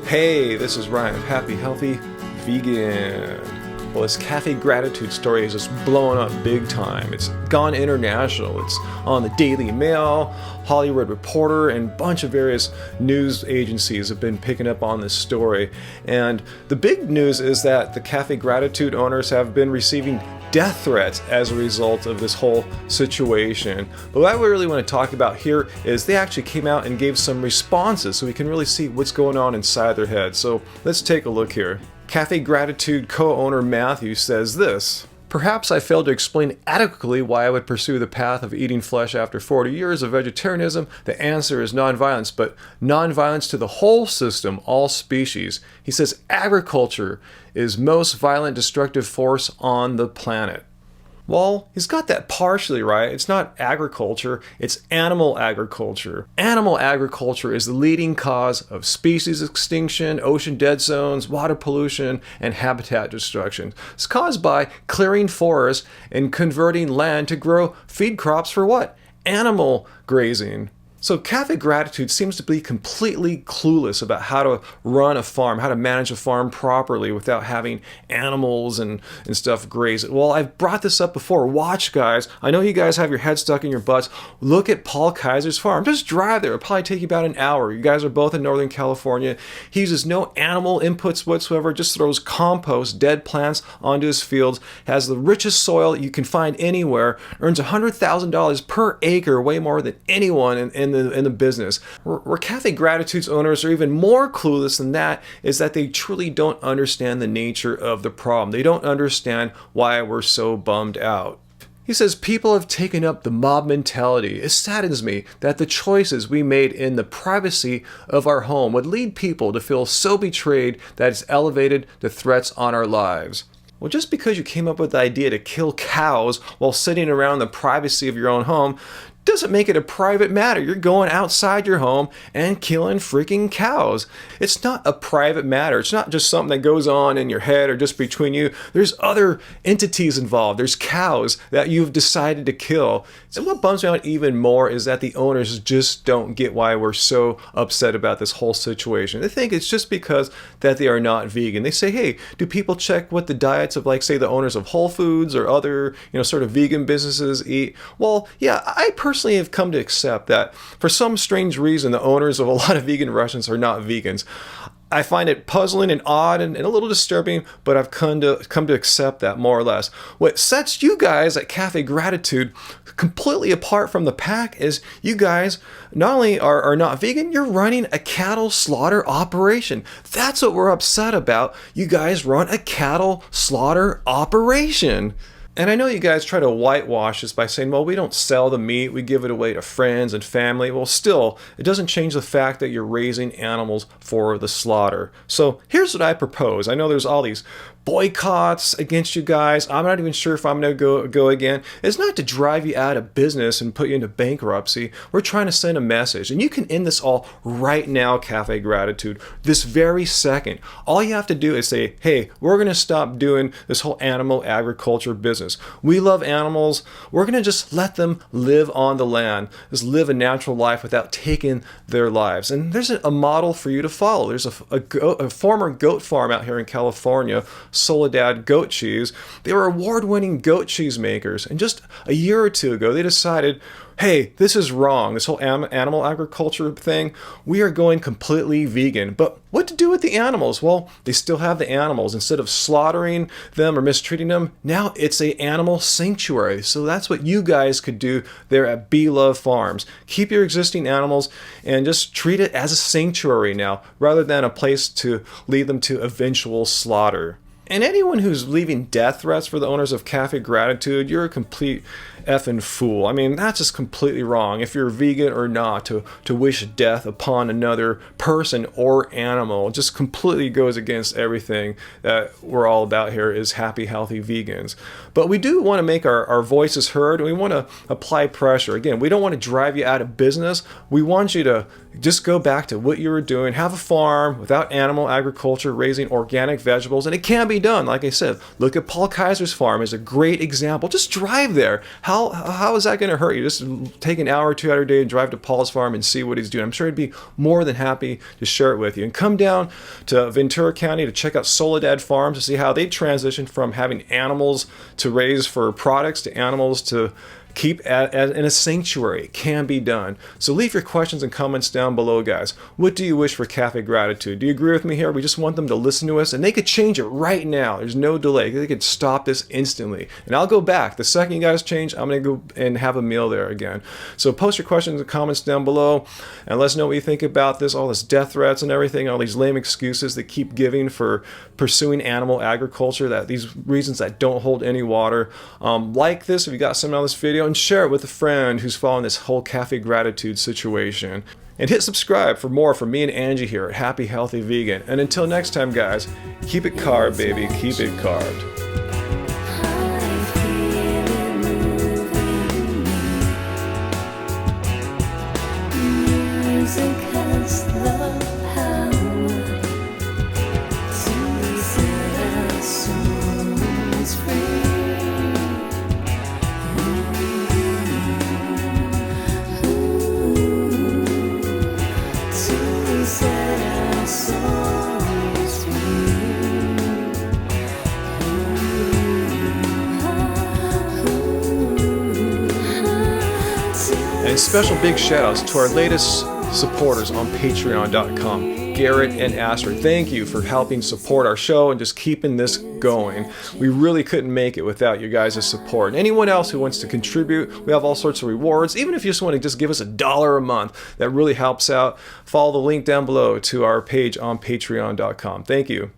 Hey, this is Ryan, Happy Healthy Vegan. Well, this cafe gratitude story is just blowing up big time. It's gone international. It's on the Daily Mail, Hollywood Reporter, and a bunch of various news agencies have been picking up on this story. And the big news is that the cafe gratitude owners have been receiving death threats as a result of this whole situation. But what I really want to talk about here is they actually came out and gave some responses so we can really see what's going on inside their heads. So let's take a look here. Cafe Gratitude co-owner Matthew says this: "Perhaps I failed to explain adequately why I would pursue the path of eating flesh after 40 years of vegetarianism. The answer is nonviolence, but nonviolence to the whole system, all species." He says agriculture is most violent destructive force on the planet. Well, he's got that partially right. It's not agriculture, it's animal agriculture. Animal agriculture is the leading cause of species extinction, ocean dead zones, water pollution, and habitat destruction. It's caused by clearing forests and converting land to grow feed crops for what? Animal grazing. So Cafe Gratitude seems to be completely clueless about how to run a farm, how to manage a farm properly without having animals and stuff graze it. Well, I've brought this up before. Watch, guys. I know you guys have your head stuck in your butts. Look at Paul Kaiser's farm. Just drive there. It'll probably take you about an hour. You guys are both in Northern California. He uses no animal inputs whatsoever, just throws compost, dead plants onto his fields, has the richest soil you can find anywhere, earns $100,000 per acre, way more than anyone in the business. Where Cafe Gratitude's owners are even more clueless than that is that they truly don't understand the nature of the problem. They don't understand why we're so bummed out. He says people have taken up the mob mentality. It saddens me that the choices we made in the privacy of our home would lead people to feel so betrayed that it's elevated the threats on our lives. Well, just because you came up with the idea to kill cows while sitting around the privacy of your own home doesn't make it a private matter. You're going outside your home and killing freaking cows. It's not a private matter. It's not just something that goes on in your head or just between you. There's other entities involved. There's cows that you've decided to kill. And what bums me out even more is that the owners just don't get why we're so upset about this whole situation. They think it's just because that they are not vegan. They say, hey, do people check what the diets of, like, say, the owners of Whole Foods or other, sort of vegan businesses eat? Well, yeah, I personally have come to accept that for some strange reason the owners of a lot of vegan restaurants are not vegans. I find it puzzling and odd and a little disturbing, but I've come to accept that more or less. What sets you guys at Cafe Gratitude completely apart from the pack is you guys not only are not vegan, you're running a cattle slaughter operation. That's what we're upset about. You guys run a cattle slaughter operation. And I know you guys try to whitewash this by saying, well, we don't sell the meat, we give it away to friends and family. Well, still, it doesn't change the fact that you're raising animals for the slaughter. So here's what I propose. I know there's all these boycotts against you guys. I'm not even sure if I'm going to go again. It's not to drive you out of business and put you into bankruptcy. We're trying to send a message. And you can end this all right now, Cafe Gratitude, this very second. All you have to do is say, hey, we're going to stop doing this whole animal agriculture business. We love animals. We're going to just let them live on the land, just live a natural life without taking their lives. And there's a model for you to follow. There's a former goat farm out here in California, Soledad Goat Cheese. They were award-winning goat cheese makers, and just a year or two ago they decided, hey, this is wrong, this whole animal agriculture thing. We are going completely vegan. But what to do with the animals? Well, they still have the animals. Instead of slaughtering them or mistreating them, now it's an animal sanctuary. So that's what you guys could do there at Be Love Farms. Keep your existing animals and just treat it as a sanctuary now, rather than a place to lead them to eventual slaughter. And anyone who's leaving death threats for the owners of Cafe Gratitude, you're a complete effing fool. I mean, that's just completely wrong. If you're vegan or not, to wish death upon another person or animal, it just completely goes against everything that we're all about here is happy, healthy vegans. But we do want to make our voices heard, and we want to apply pressure. Again, we don't want to drive you out of business. We want you to just go back to what you were doing, have a farm without animal agriculture, raising organic vegetables, and it can be done. Like I said, look at Paul Kaiser's farm as a great example. Just drive there. How how is that going to hurt you? Just take an hour or two out of your day and drive to Paul's farm and see what he's doing. I'm sure he'd be more than happy to share it with you. And come down to Ventura County to check out Soledad Farms to see how they transitioned from having animals to raise for products to animals to keep in a sanctuary. It can be done. So leave your questions and comments down below, guys. What do you wish for Cafe Gratitude? Do you agree with me here? We just want them to listen to us, and they could change it right now. There's no delay. They could stop this instantly. And I'll go back. The second you guys change, I'm going to go and have a meal there again. So post your questions and comments down below, and let us know what you think about this, all this death threats and everything, all these lame excuses they keep giving for pursuing animal agriculture, that these reasons that don't hold any water. Like this if you got something on this video, and share it with a friend who's following this whole Cafe Gratitude situation. And hit subscribe for more from me and Angie here at Happy Healthy Vegan. And until next time, guys, keep it carved, baby. Keep it carved. And special big shout outs to our latest supporters on patreon.com, Garrett and Astrid. Thank you for helping support our show and just keeping this going. We really couldn't make it without you guys' support. And anyone else who wants to contribute, we have all sorts of rewards. Even if you just want to just give us $1 a month, that really helps out. Follow the link down below to our page on patreon.com. Thank you.